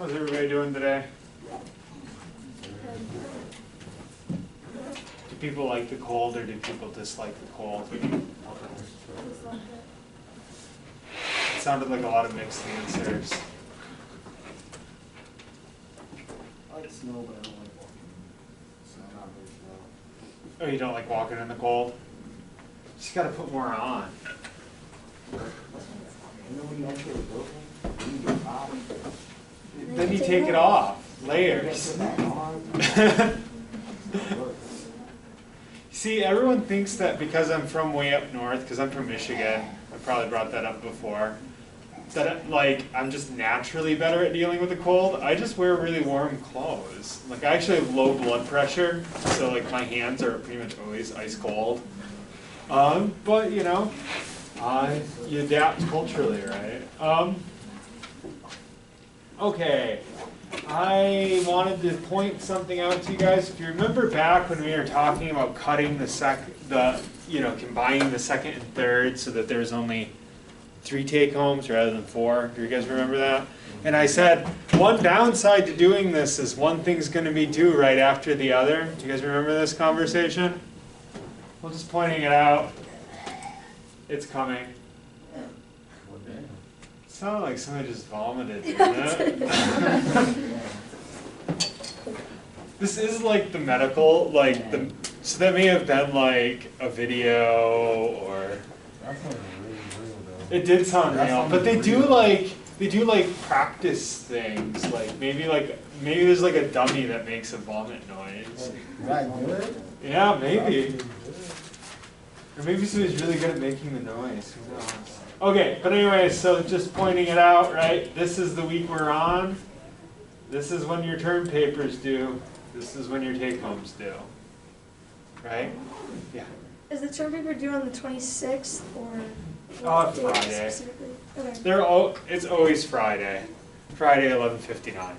How's everybody doing today? Do people like the cold or do people dislike the cold? It sounded like a lot of mixed answers. I like snow, but I don't like walking. So not really snow. Oh, you don't like walking in the cold? Just gotta put more on. You know when you actually go, you get hot. Then you take it off. Layers. See, everyone thinks that because I'm from way up north, because I'm from Michigan, I probably brought that up before, that like I'm just naturally better at dealing with the cold. I just wear really warm clothes. Like I actually have low blood pressure, so like my hands are pretty much always ice cold. But you know, you adapt culturally, right? Okay, I wanted to point something out to you guys. If you remember back when we were talking about cutting combining the second and third so that there's only 3 take-homes rather than 4. Do you guys remember that? And I said, one downside to doing this is one thing's going to be due right after the other. Do you guys remember this conversation? Well, just pointing it out. It's coming. It sounded like somebody just vomited, didn't it? This is like the medical, so that may have been like a video or. That sounds really real though. It did sound That real, sounded but they real. do practice things, maybe there's like a dummy that makes a vomit noise. Right, good? Yeah, maybe. Or maybe somebody's really good at making the noise. Who knows? Okay, but anyway, so just pointing it out, right? This is the week we're on. This is when your term papers due. This is when your take-homes due. Right? Yeah. Is the term paper due on the 26th or Oh, date Friday. specifically? Okay. It's always Friday. Friday, 11:59.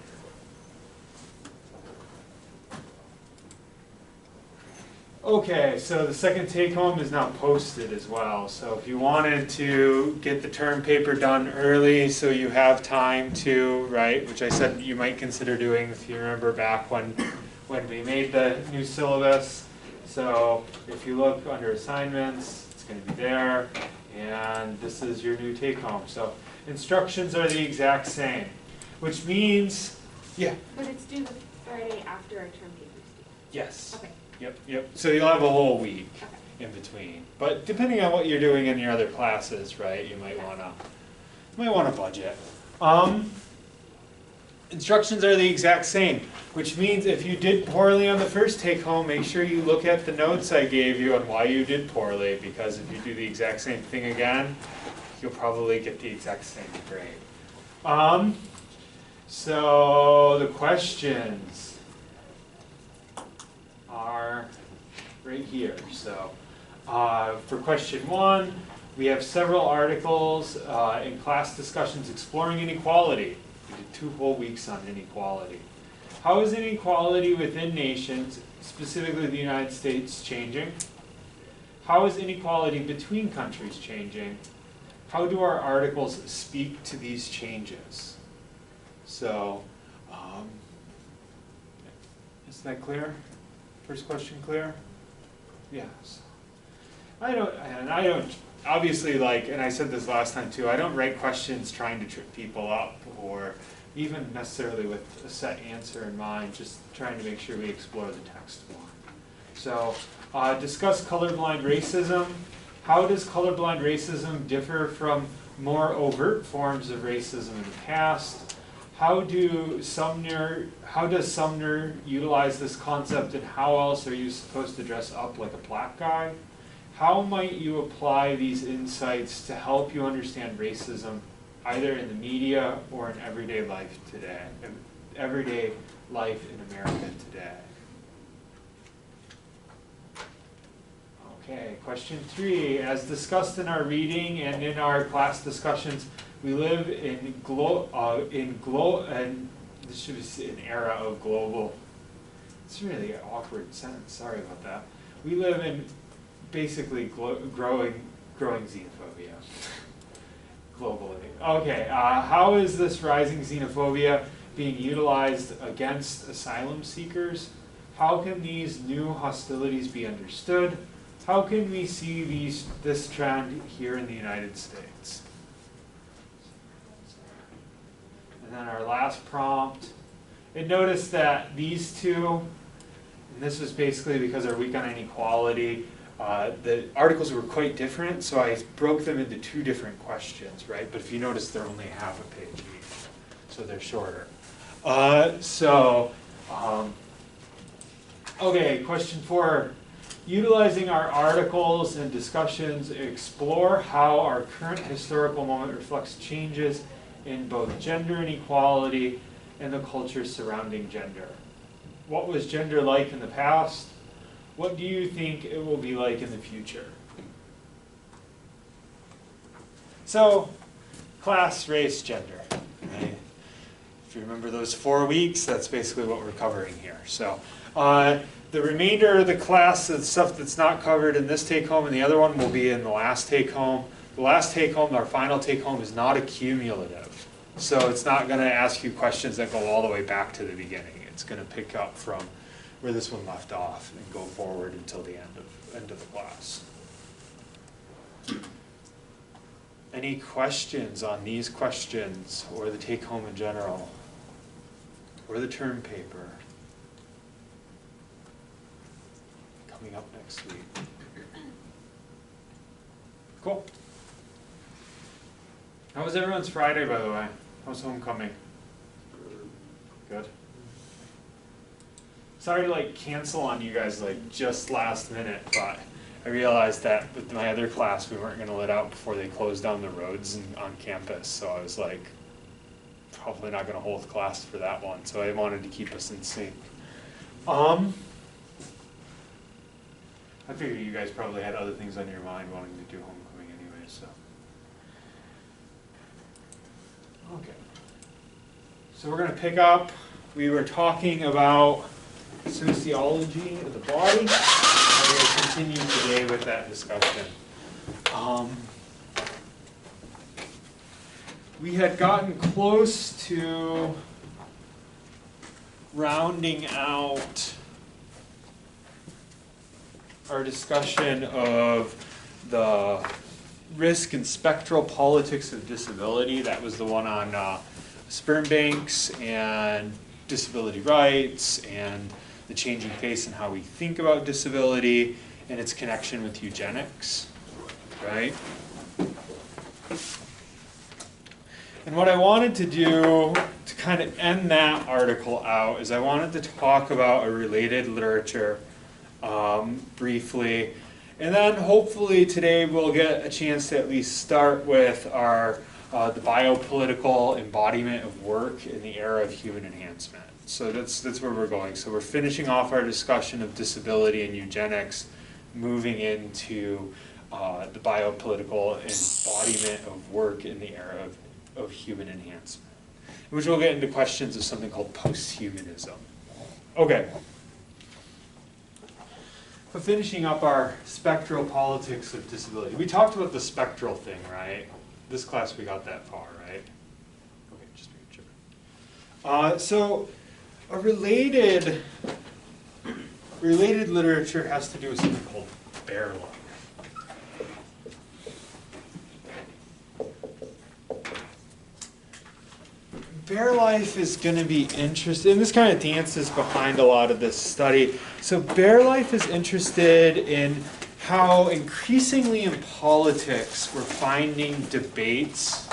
Okay, so the second take-home is now posted as well. So if you wanted to get the term paper done early so you have time to, right, which I said you might consider doing if you remember back when we made the new syllabus. So if you look under assignments, it's going to be there. And this is your new take-home. So instructions are the exact same, which means, yeah. But it's due the Friday after our term papers due. Yes. Okay. Yep. So you'll have a whole week Okay. in between. But depending on what you're doing in your other classes, right, you might wanna budget. Instructions are the exact same, which means if you did poorly on the first take-home, make sure you look at the notes I gave you on why you did poorly, because if you do the exact same thing again, you'll probably get the exact same grade. So the questions are right here. So for question 1, we have several articles in class discussions exploring inequality. We did 2 whole weeks on inequality. How is inequality within nations, specifically the United States, changing? How is inequality between countries changing? How do our articles speak to these changes? So, is that clear? First question clear? Yes. I don't, obviously, and I said this last time too, I don't write questions trying to trip people up or even necessarily with a set answer in mind, just trying to make sure we explore the text more. So, discuss colorblind racism. How does colorblind racism differ from more overt forms of racism in the past? How does Sumner utilize this concept, and how else are you supposed to dress up like a black guy? How might you apply these insights to help you understand racism either in the media or in everyday life today, everyday life in America today? Okay, question 3. As discussed in our reading and in our class discussions, we live in and this should be an era of global. It's a really awkward sentence. Sorry about that. We live in basically growing xenophobia globally. Okay, how is this rising xenophobia being utilized against asylum seekers? How can these new hostilities be understood? How can we see this trend here in the United States? And then our last prompt. And notice that these two, and this was basically because our week on inequality, the articles were quite different, so I broke them into two different questions, right? But if you notice, they're only half a page each, so they're shorter. Okay, question 4. Utilizing our articles and discussions, explore how our current historical moment reflects changes in both gender inequality and the culture surrounding gender. What was gender like in the past? What do you think it will be like in the future? So, class, race, gender. Right? If you remember those 4 weeks, that's basically what we're covering here. So, the remainder of the class, the stuff that's not covered in this take-home, and the other one will be in the last take-home. The last take-home, our final take-home, is not accumulative. So it's not going to ask you questions that go all the way back to the beginning. It's going to pick up from where this one left off and go forward until the end of the class. Any questions on these questions, or the take-home in general, or the term paper? Coming up next week. Cool. How was everyone's Friday, by the way? How's homecoming? Good. Sorry to cancel on you guys just last minute, but I realized that with my other class we weren't going to let out before they closed down the roads on campus, so I was probably not going to hold class for that one, so I wanted to keep us in sync. I figured you guys probably had other things on your mind wanting to do homecoming anyway, so. Okay. So we're going to pick up, we were talking about sociology of the body. We're going to continue today with that discussion. We had gotten close to rounding out our discussion of the risk and spectral politics of disability. That was the one on sperm banks and disability rights and the changing face and how we think about disability and its connection with eugenics, right? And what I wanted to do to kind of end that article out is I wanted to talk about a related literature briefly, and then hopefully today we'll get a chance to at least start with our the biopolitical embodiment of work in the era of human enhancement. So that's where we're going. So we're finishing off our discussion of disability and eugenics, moving into the biopolitical embodiment of work in the era of human enhancement, which we'll get into questions of something called post-humanism. Okay. But finishing up our spectral politics of disability. We talked about the spectral thing, right? This class we got that far, right? Okay, just making sure. So a related literature has to do with something called bear life. Bear life is going to be interesting, and this kind of dances behind a lot of this study. So bear life is interested in how increasingly in politics we're finding debates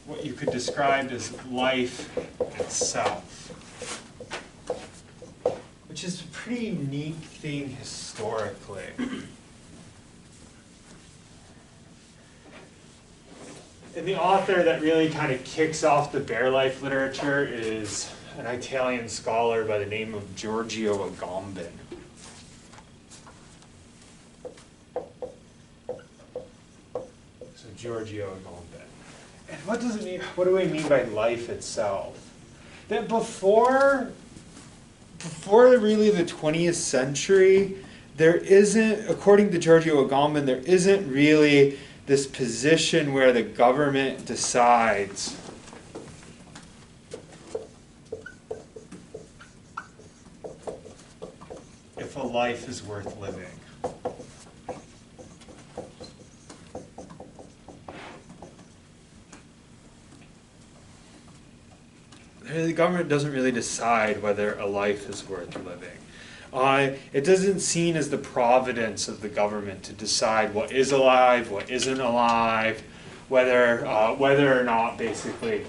what you could describe as life itself, which is a pretty unique thing historically. And the author that really kind of kicks off the bear life literature is an Italian scholar by the name of Giorgio Agamben. So Giorgio Agamben. And what does it mean? What do we mean by life itself? That before really the 20th century, there isn't, according to Giorgio Agamben, there isn't really this position where the government decides if a life is worth living. The government doesn't really decide whether a life is worth living. It doesn't seem as the providence of the government to decide what is alive, what isn't alive, whether or not basically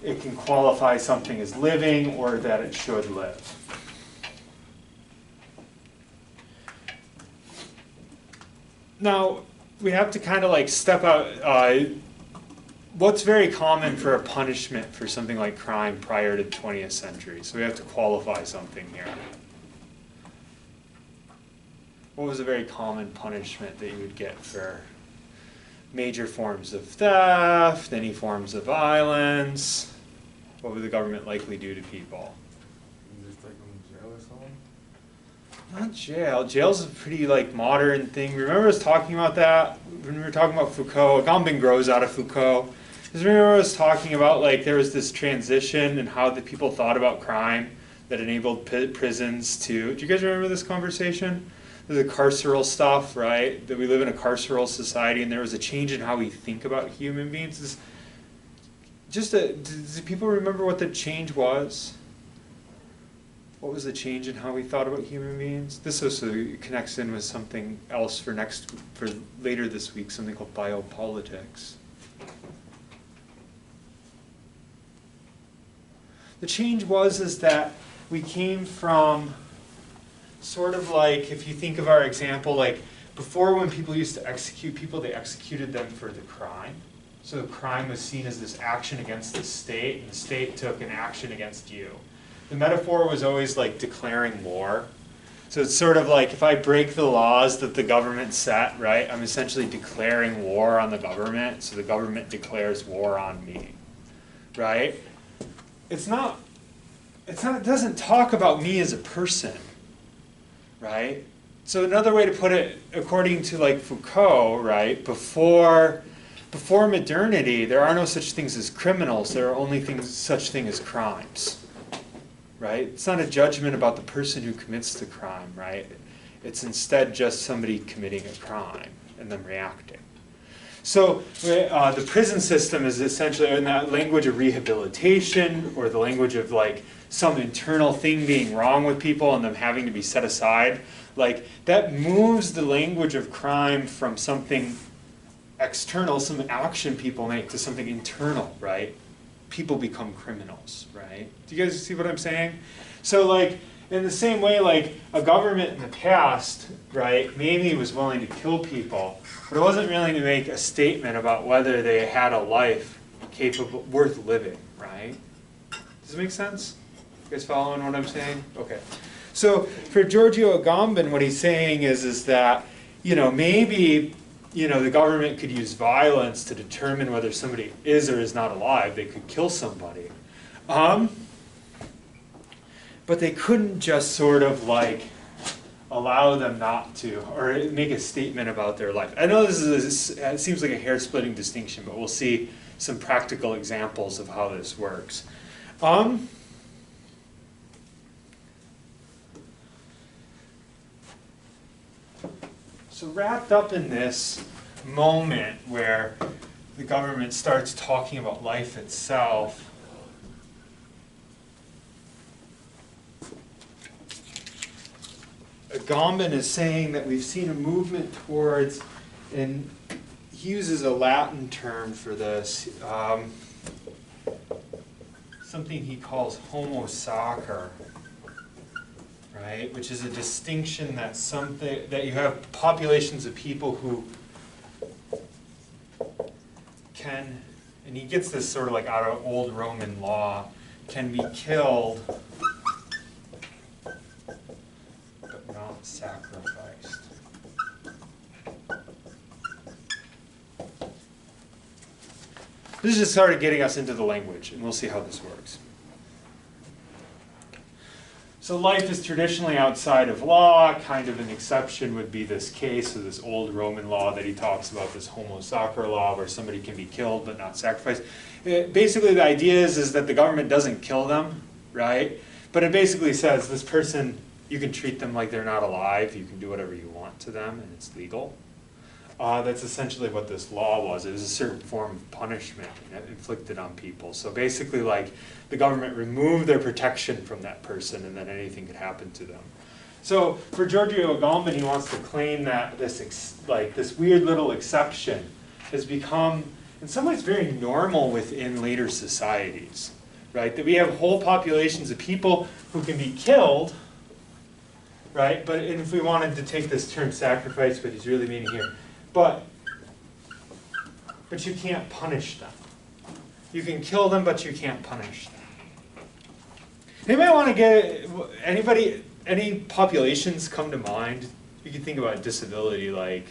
it can qualify something as living or that it should live. Now, we have to kind of like step out. What's very common for a punishment for something like crime prior to the 20th century? So we have to qualify something here. What was a very common punishment that you would get for major forms of theft, any forms of violence? What would the government likely do to people? Just take them to jail or something? Not jail. Jail's a pretty like modern thing. Remember us talking about that when we were talking about Foucault? Agamben grows out of Foucault. Because remember us talking about like there was this transition and how the people thought about crime that enabled prisons to. Do you guys remember this conversation? The carceral stuff, right? That we live in a carceral society, and there was a change in how we think about human beings. Do people remember what the change was? What was the change in how we thought about human beings? This also connects in with something else for later this week, something called biopolitics. The change is that we came from sort of like, if you think of our example, like before when people used to execute people, they executed them for the crime. So the crime was seen as this action against the state, and the state took an action against you. The metaphor was always like declaring war. So it's sort of like if I break the laws that the government set, right, I'm essentially declaring war on the government, so the government declares war on me, right? It doesn't talk about me as a person, right? So another way to put it, according to like Foucault, right, before modernity, there are no such things as criminals, there are only such thing as crimes, right? It's not a judgment about the person who commits the crime, right? It's instead just somebody committing a crime and them reacting. So the prison system is essentially in that language of rehabilitation, or the language of like some internal thing being wrong with people and them having to be set aside. Like that moves the language of crime from something external, some action people make, to something internal, right? People become criminals, right? Do you guys see what I'm saying? So like in the same way, like a government in the past, right, maybe was willing to kill people, but it wasn't willing to make a statement about whether they had a life capable, worth living, right? Does it make sense? You guys following what I'm saying? Okay. So for Giorgio Agamben, what he's saying is that, maybe, the government could use violence to determine whether somebody is or is not alive. They could kill somebody. But they couldn't just sort of like allow them not to, or make a statement about their life. I know it seems like a hair-splitting distinction, but we'll see some practical examples of how this works. So wrapped up in this moment where the government starts talking about life itself, Agamben is saying that we've seen a movement towards, and he uses a Latin term for this, something he calls homo sacer, right? Which is a distinction that you have populations of people who can, and he gets this sort of like out of old Roman law, can be killed but not sacrificed. This is just sort of getting us into the language, and we'll see how this works. So life is traditionally outside of law. Kind of an exception would be this case of this old Roman law that he talks about, this homo sacra law, where somebody can be killed but not sacrificed. Basically, the idea is that the government doesn't kill them, right? But it basically says this person, you can treat them like they're not alive. You can do whatever you want to them, and it's legal. That's essentially what this law was. It was a certain form of punishment inflicted on people. So basically, like, the government removed their protection from that person, and then anything could happen to them. So for Giorgio Agamben, he wants to claim that this weird little exception has become, in some ways, very normal within later societies, right? That we have whole populations of people who can be killed, right? But and if we wanted to take this term sacrifice, but he's really meaning here, but you can't punish them. You can kill them, but you can't punish them. Anybody want to get, any populations come to mind? You can think about disability, like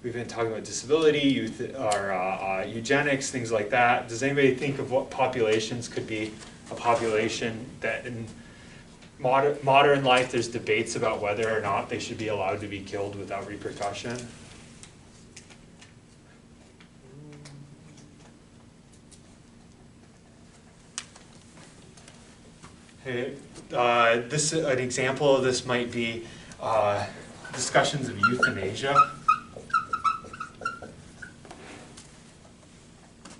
we've been talking about disability, youth, or eugenics, things like that. Does anybody think of what populations could be a population that in modern life there's debates about whether or not they should be allowed to be killed without repercussion? Hey, an example of this might be discussions of euthanasia.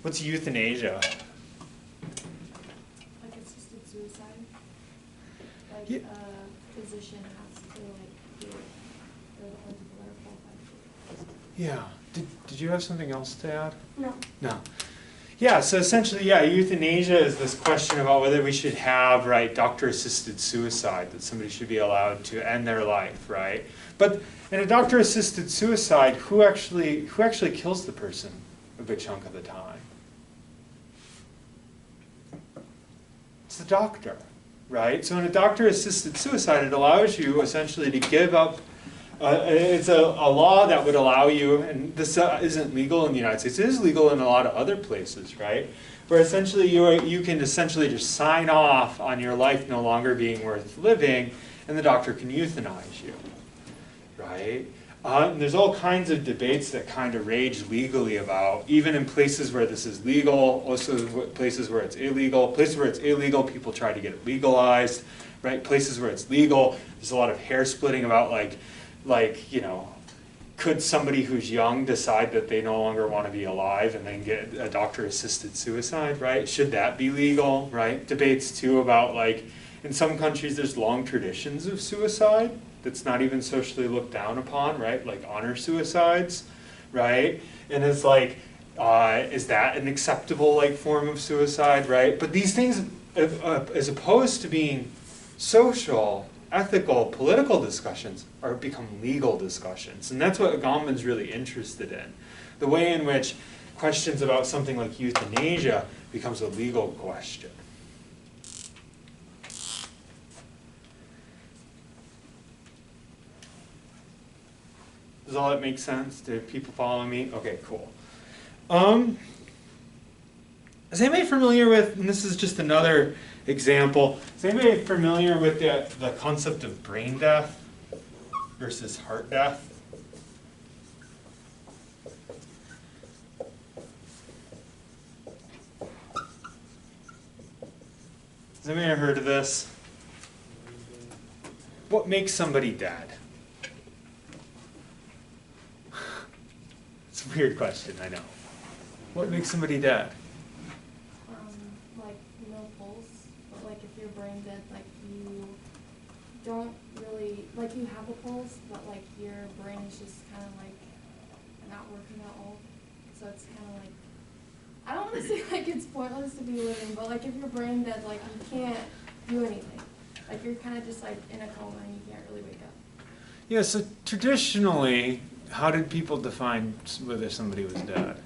What's euthanasia? Like assisted suicide? Like Yeah. a physician has to like do it. They're the only people that are qualified to do it. Yeah. Did you have something else to add? No. No. Yeah, so essentially, yeah, euthanasia is this question about whether we should have, right, doctor-assisted suicide, that somebody should be allowed to end their life, right? But in a doctor-assisted suicide, who actually kills the person a good chunk of the time? It's the doctor, right? So in a doctor-assisted suicide, it allows you essentially to give up. It's a law that would allow you, and this isn't legal in the United States, it is legal in a lot of other places, right? Where essentially you can essentially just sign off on your life no longer being worth living, and the doctor can euthanize you, right? And there's all kinds of debates that kind of rage legally about, even in places where this is legal, also places where it's illegal. Places where it's illegal, people try to get it legalized, right? Places where it's legal, there's a lot of hair splitting about like, you know, could somebody who's young decide that they no longer want to be alive and then get a doctor-assisted suicide, right? Should that be legal, right? Debates too about, like, in some countries there's long traditions of suicide that's not even socially looked down upon, right? Like honor suicides, right? And it's like, is that an acceptable, like, form of suicide, right? But these things, as opposed to being social, ethical, political discussions, are become legal discussions. And that's what Agamben's really interested in. The way in which questions about something like euthanasia becomes a legal question. Does all that make sense? Do people follow me? Okay, cool. Is anybody familiar with, and this is just another example, is anybody familiar with the concept of brain death versus heart death? Has anybody ever heard of this? What makes somebody dead? It's a weird question, I know. What makes somebody dead? Like no pulse, but like if you're brain dead, like you don't really, like you have a pulse, but like your brain is just kind of like not working at all. So it's kind of like, I don't want to say like it's pointless to be living, but like if you're brain dead, like you can't do anything. Like you're kind of just like in a coma and you can't really wake up. Yeah, so traditionally, how did people define whether somebody was dead?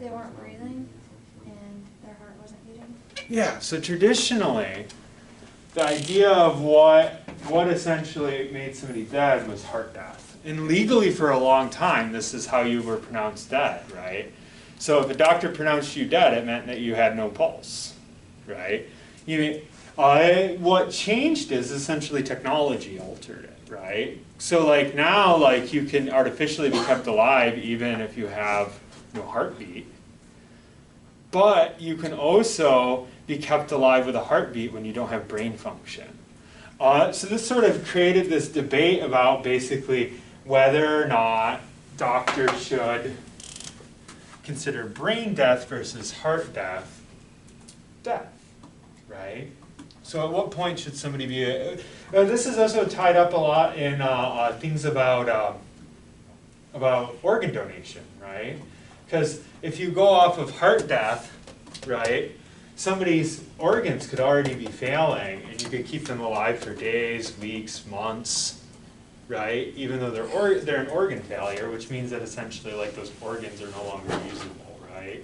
They weren't breathing and their heart wasn't beating. Yeah, so traditionally, the idea of what essentially made somebody dead was heart death. And legally for a long time, this is how you were pronounced dead, right? So if a doctor pronounced you dead, it meant that you had no pulse, right? What changed is essentially technology altered it, right? So like now, like you can artificially be kept alive even if you have no heartbeat. But you can also be kept alive with a heartbeat when you don't have brain function. So this sort of created this debate about basically whether or not doctors should consider brain death versus heart death, right? So at what point should somebody be, this is also tied up a lot in things about organ donation, right? Because if you go off of heart death, right, somebody's organs could already be failing and you could keep them alive for days, weeks, months, right? Even though they're an organ failure, which means that essentially like those organs are no longer usable, right?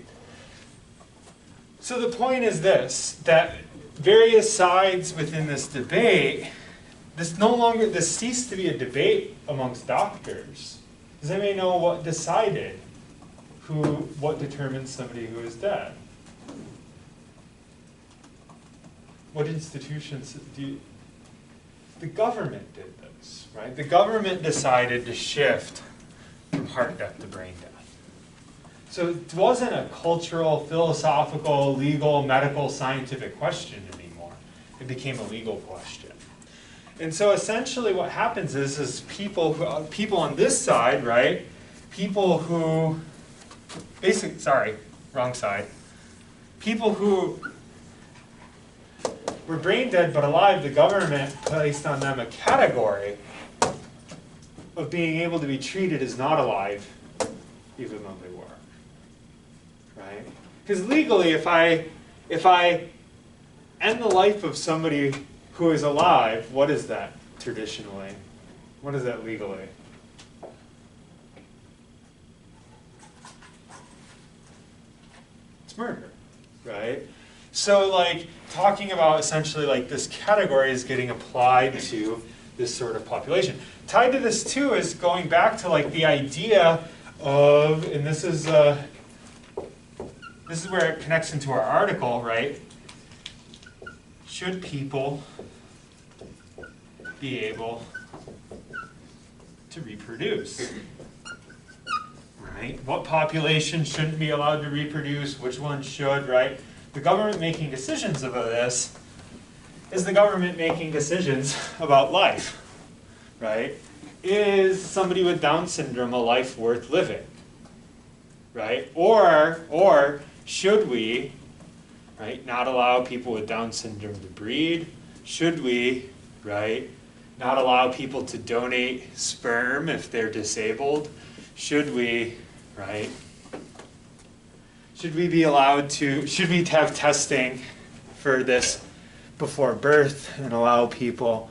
So the point is this, that various sides within this debate, this ceased to be a debate amongst doctors. Does anybody know what decided what determines somebody who is dead? What institutions the government did this, right? The government decided to shift from heart death to brain death. So it wasn't a cultural, philosophical, legal, medical, scientific question anymore. It became a legal question. And so essentially what happens is people on this side, right? People who, wrong side. People who were brain dead but alive, the government placed on them a category of being able to be treated as not alive, even though they were. Right? Because legally, if I end the life of somebody who is alive, what is that traditionally? What is that legally? It's murder, right? So like talking about essentially like this category is getting applied to this sort of population. Tied to this too is going back to like the idea of, and this is where it connects into our article, right? Should people be able to reproduce? Right? What population shouldn't be allowed to reproduce? Which ones should, right? The government making decisions about this is the government making decisions about life, right? Is somebody with Down syndrome a life worth living, right? Or should we, right, not allow people with Down syndrome to breed? Should we, right, not allow people to donate sperm if they're disabled? Should we, right? Should we be allowed to, should we have testing for this before birth and allow people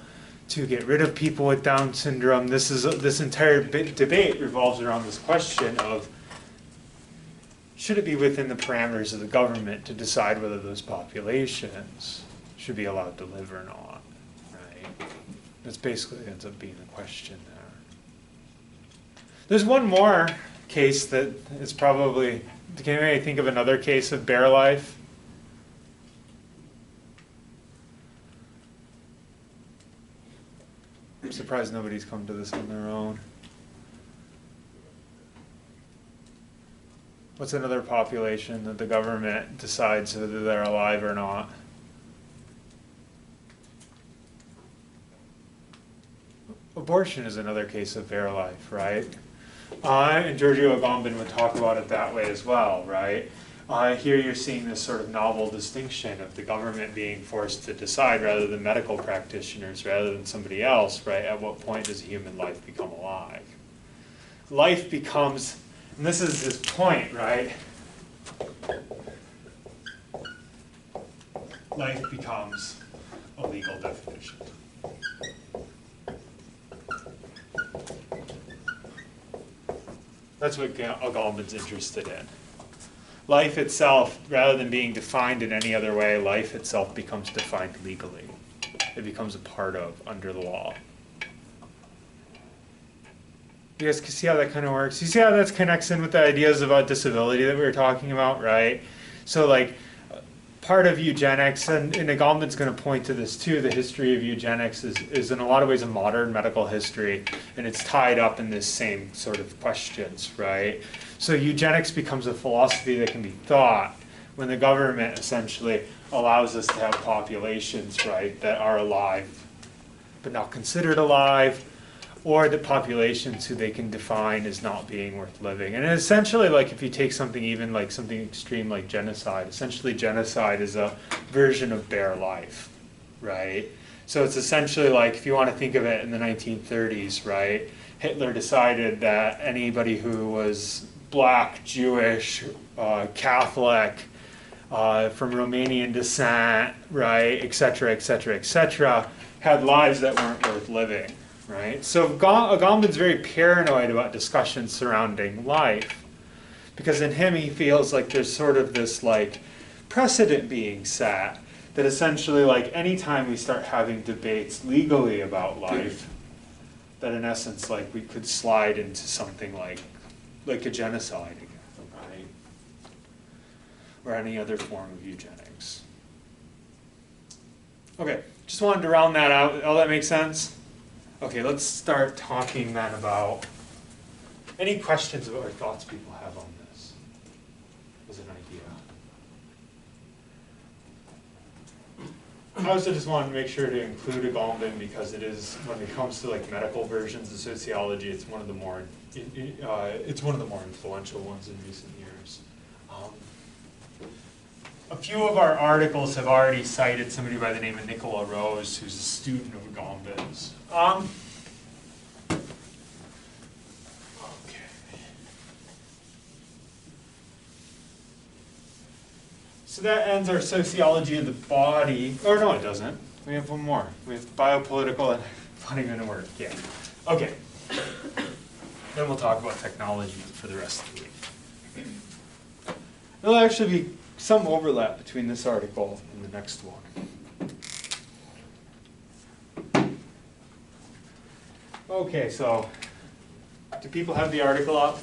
to get rid of people with Down syndrome? This entire debate revolves around this question of, should it be within the parameters of the government to decide whether those populations should be allowed to live or not, right? That's basically ends up being the question there. There's one more case that is probably, can anybody think of another case of bare life? I'm surprised nobody's come to this on their own. What's another population that the government decides whether they're alive or not? Abortion is another case of bare life, right? And Giorgio Agamben would talk about it that way as well, right? Here you're seeing this sort of novel distinction of the government being forced to decide rather than medical practitioners, rather than somebody else, right? At what point does human life become alive? Life becomes, and this is his point, right? Life becomes a legal definition. That's what Agamben's interested in. Life itself, rather than being defined in any other way, life itself becomes defined legally. It becomes a part of, under the law. You guys can see how that kind of works? You see how that connects in with the ideas about disability that we were talking about, right? So like, part of eugenics, and Agamben's going to point to this too, the history of eugenics is in a lot of ways a modern medical history, and it's tied up in this same sort of questions, right? So eugenics becomes a philosophy that can be thought when the government essentially allows us to have populations, right, that are alive but not considered alive, or the populations who they can define as not being worth living. And essentially, like if you take something even like something extreme like genocide, essentially genocide is a version of bare life, right? So it's essentially like, if you want to think of it in the 1930s, right, Hitler decided that anybody who was black, Jewish, Catholic, from Romanian descent, right, et cetera, had lives that weren't worth living. Right? So Agamben's very paranoid about discussions surrounding life, because in him he feels like there's sort of this like precedent being set that essentially like anytime we start having debates legally about life, that in essence like we could slide into something like a genocide again, right? Or any other form of eugenics. Okay, just wanted to round that out. All that makes sense? Okay, let's start talking then about any questions or thoughts people have on this as an idea. I also just wanted to make sure to include Agamben because it is, when it comes to like medical versions of sociology, it's one of the more influential ones in recent years. A few of our articles have already cited somebody by the name of Nicola Rose, who's a student of Agamben's. Okay. So that ends our sociology of the body. Or no, it doesn't. We have one more. We have biopolitical and body going to work. Yeah. Okay. Then we'll talk about technology for the rest of the week. There'll actually be some overlap between this article and the next one. Okay, so do people have the article up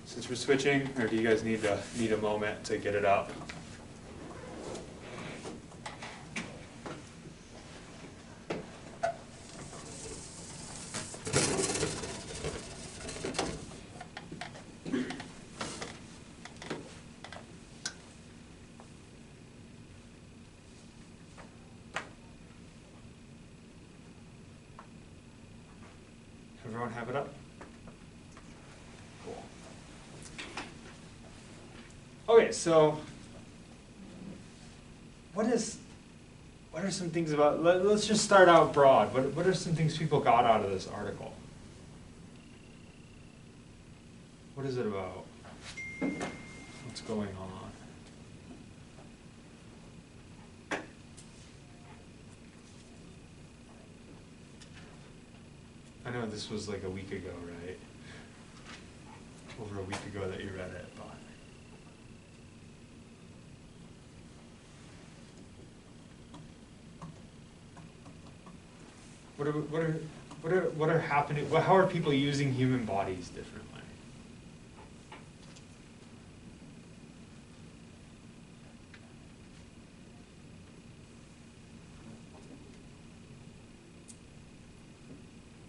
since we're switching, or do you guys need a moment to get it up? Everyone have it up? Cool. Okay, so what are some things about, let's just start out broad. What are some things people got out of this article? What is it about? What's going on? I know this was like a week ago, right? Over a week ago that you read it, but what are happening? How are people using human bodies differently?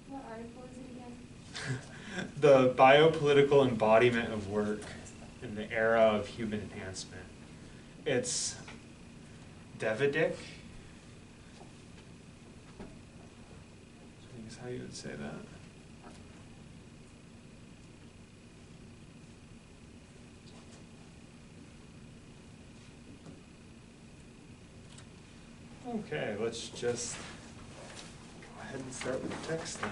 What article is it again? The biopolitical embodiment of work in the era of human enhancement. It's Davidic. I think is how you would say that. Okay, let's just go ahead and start with the text then.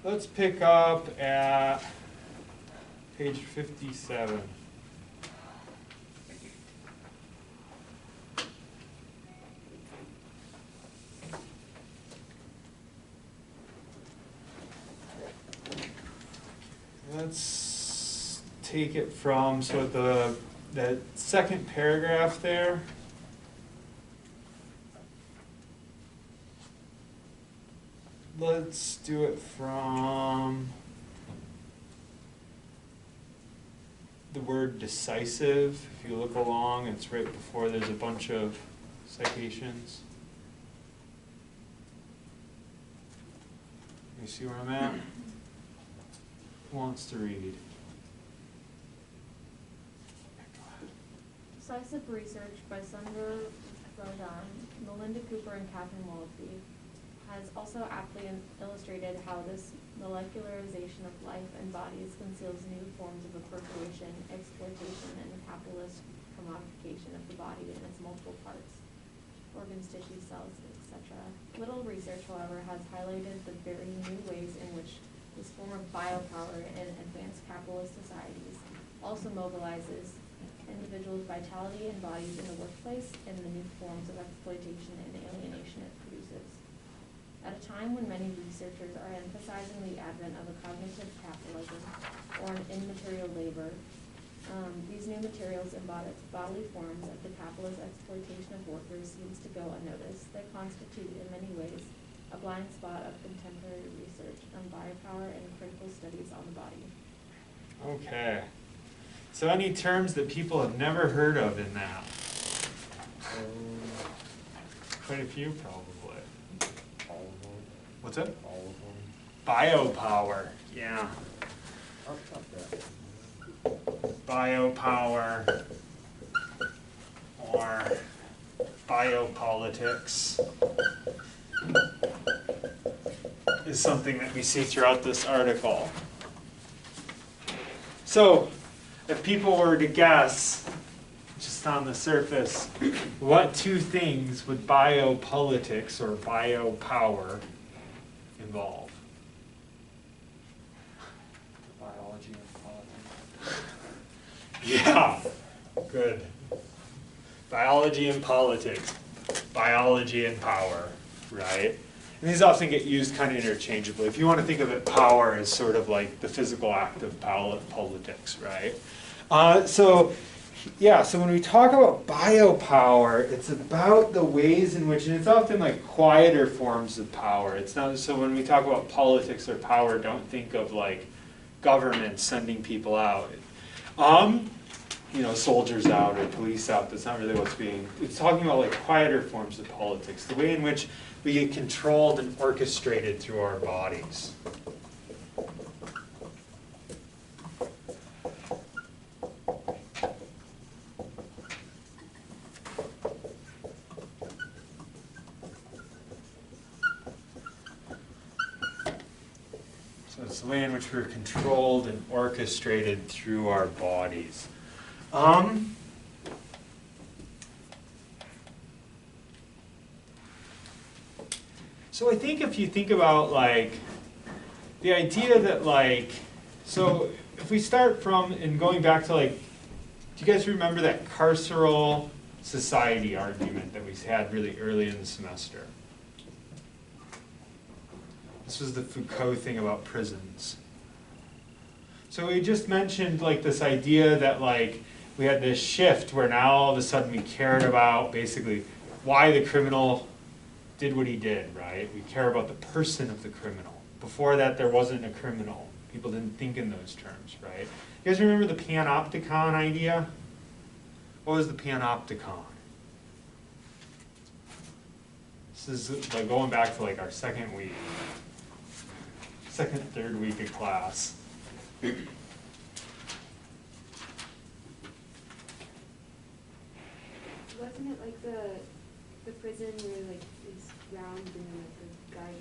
Let's pick up at page 57. Let's take it from, so that second paragraph there. Let's do it from the word decisive. If you look along, it's right before there's a bunch of citations. You see where I'm at? Who wants to read? Decisive research by Sundar Rajan, Melinda Cooper, and Catherine Wolfe has also aptly illustrated how this molecularization of life and bodies conceals new forms of appropriation, exploitation, and capitalist commodification of the body and its multiple parts, organs, tissues, cells, etc. Little research, however, has highlighted the very new ways in which this form of biopower in advanced capitalist societies also mobilizes individuals' vitality and bodies in the workplace and the new forms of exploitation and alienation it produces. At a time when many researchers are emphasizing the advent of a cognitive capitalism or an immaterial labor, these new materials embody bodily forms of the capitalist exploitation of workers seems to go unnoticed. They constitute, in many ways, a blind spot of contemporary research on biopower and critical studies on the body. Okay. So any terms that people have never heard of in that? Quite a few, probably. All of them. What's it? All of them. Biopower. Yeah. I'll stop that. Biopower or biopolitics is something that we see throughout this article. So, if people were to guess, just on the surface, what two things would biopolitics or biopower involve? Biology and politics. Yeah, good. Biology and politics, biology and power, right? And these often get used kind of interchangeably. If you want to think of it, power as sort of like the physical act of politics, right? So when we talk about biopower, it's about the ways in which, and it's often like quieter forms of power. It's not, so when we talk about politics or power, don't think of like government sending people out. Soldiers out or police out, that's not really what's being, it's talking about like quieter forms of politics, the way in which we get controlled and orchestrated through our bodies. So it's the way in which we're controlled and orchestrated through our bodies. So I think if you think about like the idea that like, so if we start from and going back to like, do you guys remember that carceral society argument that we had really early in the semester? This was the Foucault thing about prisons. So we just mentioned like this idea that like we had this shift where now all of a sudden we cared about basically why the criminal did what he did, right? We care about the person of the criminal. Before that, there wasn't a criminal. People didn't think in those terms, right? You guys remember the panopticon idea? What was the panopticon? This is like going back to like our second, third week of class. Wasn't it like the prison where like it's round and the guy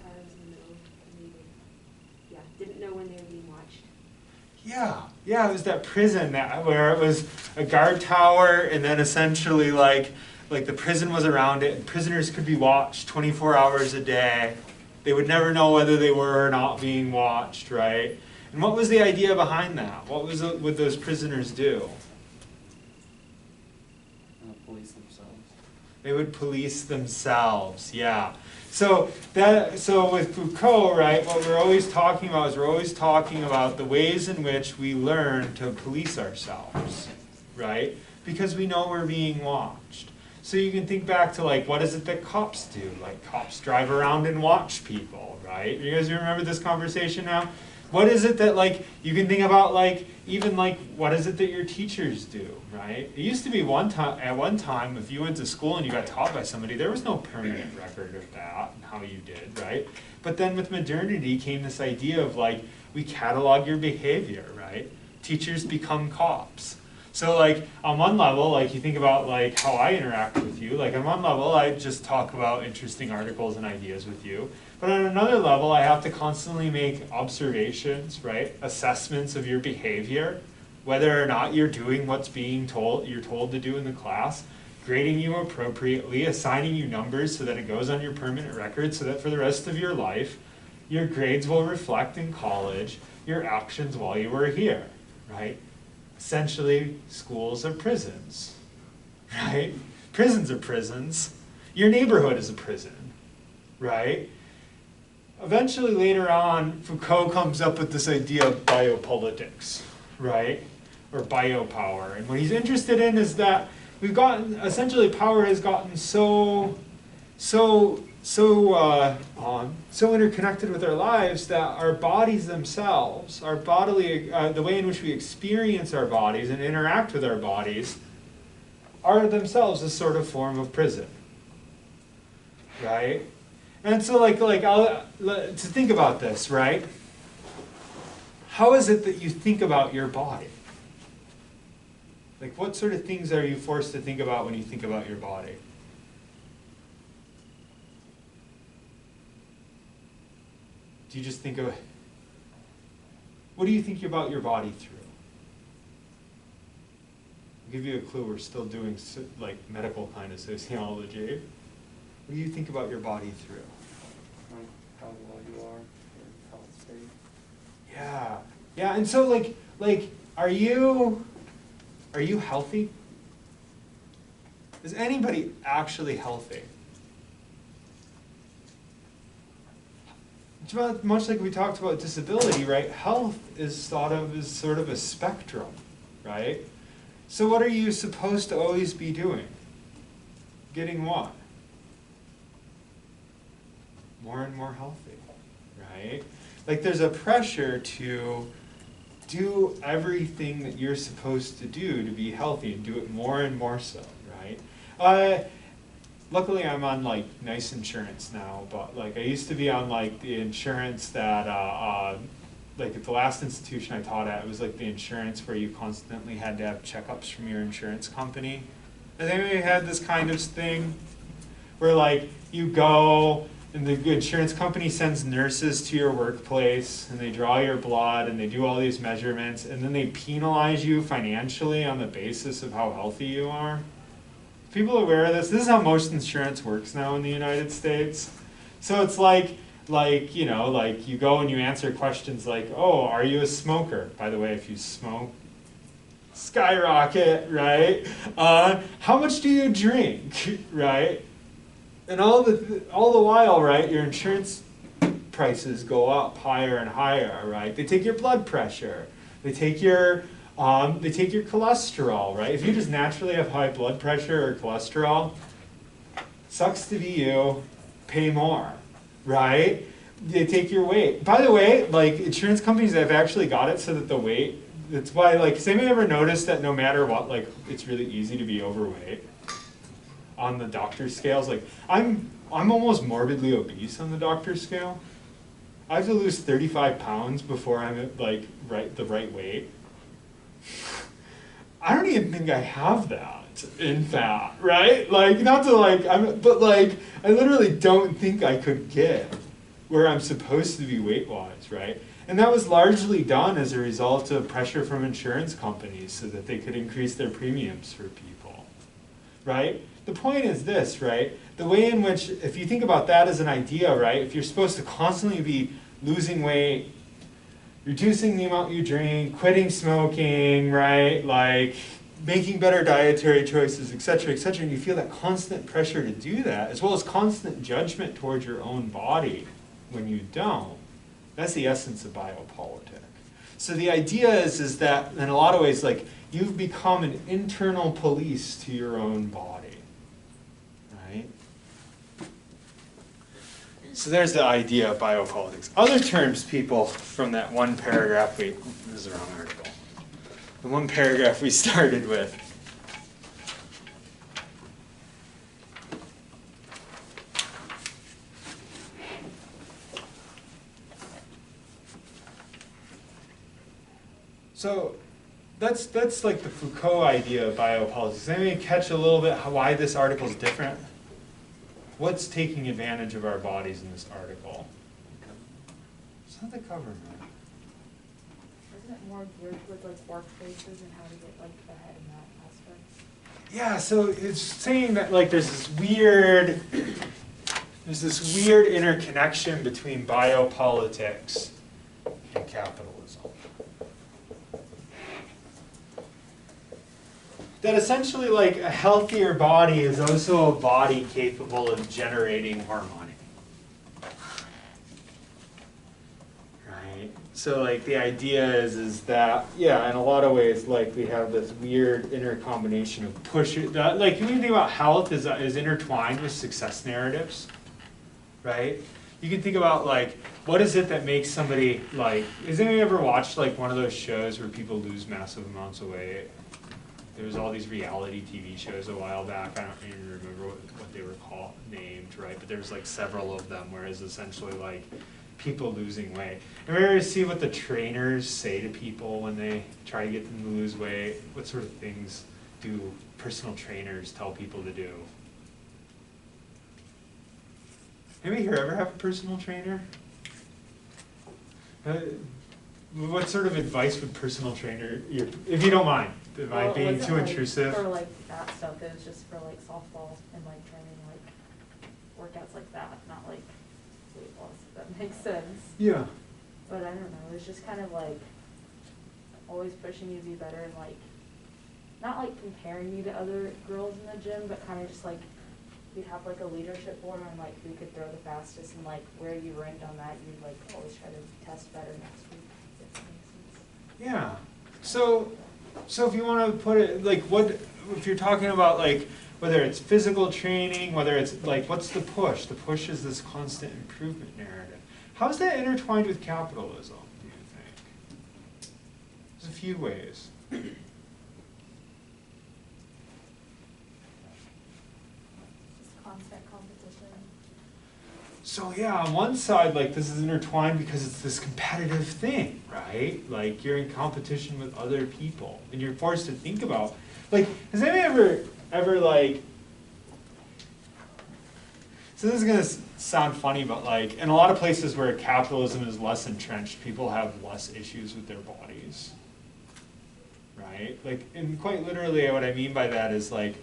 was in the middle and they didn't know when they were being watched? Yeah, it was that prison where it was a guard tower and then essentially like the prison was around it and prisoners could be watched 24 hours a day. They would never know whether they were or not being watched, right? And what was the idea behind that? What would those prisoners do? Police themselves. They would police themselves, yeah. So with Foucault, right, what we're always talking about is we're always talking about the ways in which we learn to police ourselves, right? Because we know we're being watched. So you can think back to like, what is it that cops do? Like cops drive around and watch people, right? You guys remember this conversation now? What is it that like you can think about like even like what is it that your teachers do, right? It used to be at one time if you went to school and you got taught by somebody, there was no permanent record of that and how you did, right? But then with modernity came this idea of like we catalog your behavior, right? Teachers become cops. So like on one level, like you think about like how I interact with you, like on one level I just talk about interesting articles and ideas with you. But on another level, I have to constantly make observations, right? Assessments of your behavior, whether or not you're doing what's you're told to do in the class, grading you appropriately, assigning you numbers so that it goes on your permanent record so that for the rest of your life, your grades will reflect in college your actions while you were here, right? Essentially, schools are prisons, right? Prisons are prisons. Your neighborhood is a prison, right? Eventually, later on, Foucault comes up with this idea of biopolitics, right? Or biopower. And what he's interested in is that we've gotten, essentially power has gotten so interconnected with our lives that our bodies themselves, our bodily, the way in which we experience our bodies and interact with our bodies are themselves a sort of form of prison, right? And so to think about this, right? How is it that you think about your body? Like what sort of things are you forced to think about when you think about your body? Do you just think of, what do you think about your body through? I'll give you a clue, we're still doing like medical kind of sociology. What do you think about your body through? How well you are, your health state. Yeah, yeah, and so like, are you healthy? Is anybody actually healthy? Much like we talked about disability, right? Health is thought of as sort of a spectrum, right? So what are you supposed to always be doing? Getting what? More and more healthy, right? Like there's a pressure to do everything that you're supposed to do to be healthy and do it more and more so, right? Luckily I'm on like nice insurance now, but like I used to be on like the insurance that like at the last institution I taught at, it was like the insurance where you constantly had to have checkups from your insurance company. And then we had this kind of thing where like you go and the insurance company sends nurses to your workplace and they draw your blood and they do all these measurements and then they penalize you financially on the basis of how healthy you are. People are aware of this. This is how most insurance works now in the United States. So it's like you know, like you go and you answer questions like, oh, are you a smoker? By the way, if you smoke, skyrocket, right? How much do you drink, right? And all the while, right, your insurance prices go up higher and higher, right? They take your blood pressure. They take your cholesterol, right? If you just naturally have high blood pressure or cholesterol, sucks to be you, pay more, right? They take your weight. By the way, like insurance companies have actually got it so that the weight, that's why, like, has anybody ever noticed that no matter what, like, it's really easy to be overweight on the doctor's scales? Like, I'm almost morbidly obese on the doctor's scale. I have to lose 35 pounds before I'm at, like, the right weight. I don't even think I have that in fat, right? Like, not to like, but like, I literally don't think I could get where I'm supposed to be weight-wise, right? And that was largely done as a result of pressure from insurance companies so that they could increase their premiums for people, right? The point is this, right? The way in which, if you think about that as an idea, right? If you're supposed to constantly be losing weight, reducing the amount you drink, quitting smoking, right? Like making better dietary choices, et cetera, and you feel that constant pressure to do that, as well as constant judgment towards your own body when you don't. That's the essence of biopolitic. So the idea is that in a lot of ways, like you've become an internal police to your own body, right? So there's the idea of biopolitics. Other terms, people, from that one paragraph this is the wrong article. The one paragraph we started with. So that's like the Foucault idea of biopolitics. Does anybody catch a little bit why this article is different? What's taking advantage of our bodies in this article? It's not the government. Isn't it more geared towards like workplaces and how to get like ahead in that aspect? Yeah, so it's saying that like there's this weird interconnection between biopolitics and capitalism. That essentially like a healthier body is also a body capable of generating more money. Right? So like the idea is that, yeah, in a lot of ways like we have this weird inner combination of push, like when you think about health is intertwined with success narratives, right? You can think about like, what is it that makes somebody like, has anyone ever watched like one of those shows where people lose massive amounts of weight? There was all these reality TV shows a while back. I don't even remember what they were called, named, right? But there was like several of them where it's essentially like people losing weight. And we ever see what the trainers say to people when they try to get them to lose weight? What sort of things do personal trainers tell people to do? Anybody here ever have a personal trainer? What sort of advice would personal trainer, if you don't mind? Am I being too intrusive? For like that stuff, it was just for like softball and like training like workouts like that, not like weight loss, if that makes sense. Yeah. But I don't know, it was just kind of like always pushing you to be better and like, not like comparing you to other girls in the gym, but kind of just like, you'd have like a leadership board on like who could throw the fastest and like where you ranked on that, you'd like always try to test better next week, if that makes sense. Yeah. So if you want to put it, like what, if you're talking about like, whether it's physical training, whether it's like, what's the push? The push is this constant improvement narrative. How is that intertwined with capitalism, do you think? There's a few ways. Just constant competition. So yeah, on one side, like this is intertwined because it's this competitive thing, right? Like you're in competition with other people, and you're forced to think about, like, has anybody ever like? So this is gonna sound funny, but like in a lot of places where capitalism is less entrenched, people have less issues with their bodies, right? Like, and quite literally, what I mean by that is like,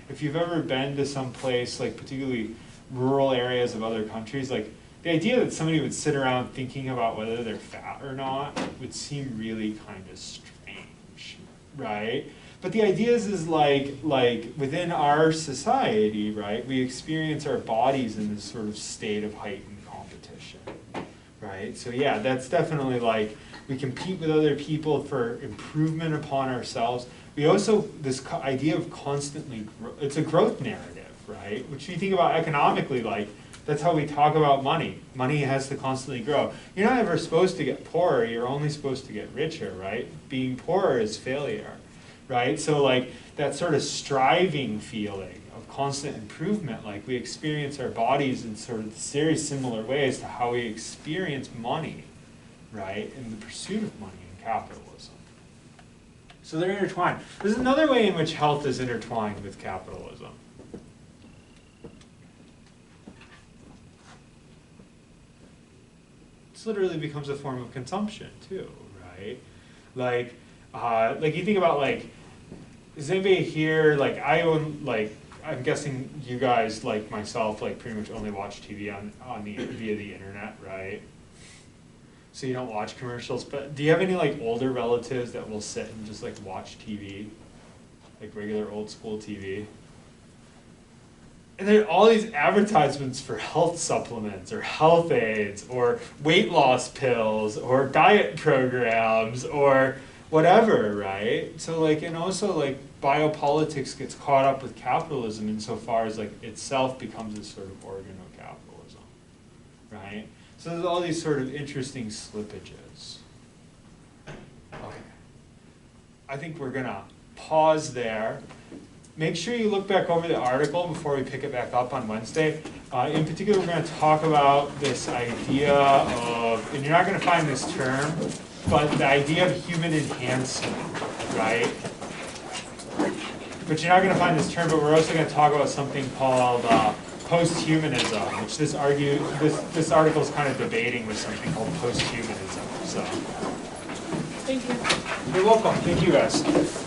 if you've ever been to some place, like particularly rural areas of other countries, like the idea that somebody would sit around thinking about whether they're fat or not would seem really kind of strange, right? But the idea is like within our society, right, we experience our bodies in this sort of state of heightened competition, right? So yeah, that's definitely like, we compete with other people for improvement upon ourselves. We also, this idea of constantly, it's a growth narrative, right? Which you think about economically, like, that's how we talk about money. Money has to constantly grow. You're not ever supposed to get poorer, you're only supposed to get richer, right? Being poorer is failure, right? So like, that sort of striving feeling of constant improvement, like we experience our bodies in sort of very similar ways to how we experience money, right? In the pursuit of money in capitalism. So they're intertwined. There's another way in which health is intertwined with capitalism. This literally becomes a form of consumption too, right? Like you think about like, is anybody here, like I own, like, I'm guessing you guys, like myself, like pretty much only watch TV via the internet, right? So you don't watch commercials, but do you have any like older relatives that will sit and just like watch TV? Like regular old school TV? And there are all these advertisements for health supplements or health aids or weight loss pills or diet programs or whatever, right? So like, and also like biopolitics gets caught up with capitalism insofar as like itself becomes a sort of organ of capitalism, right? So there's all these sort of interesting slippages. Okay. I think we're gonna pause there. Make sure you look back over the article before we pick it back up on Wednesday. In particular, we're going to talk about this idea of, and you're not going to find this term, but the idea of human enhancement, right? But you're not going to find this term, but we're also going to talk about something called post-humanism, which this article is kind of debating with something called post-humanism. So, Thank you. you're welcome. Thank you, guys.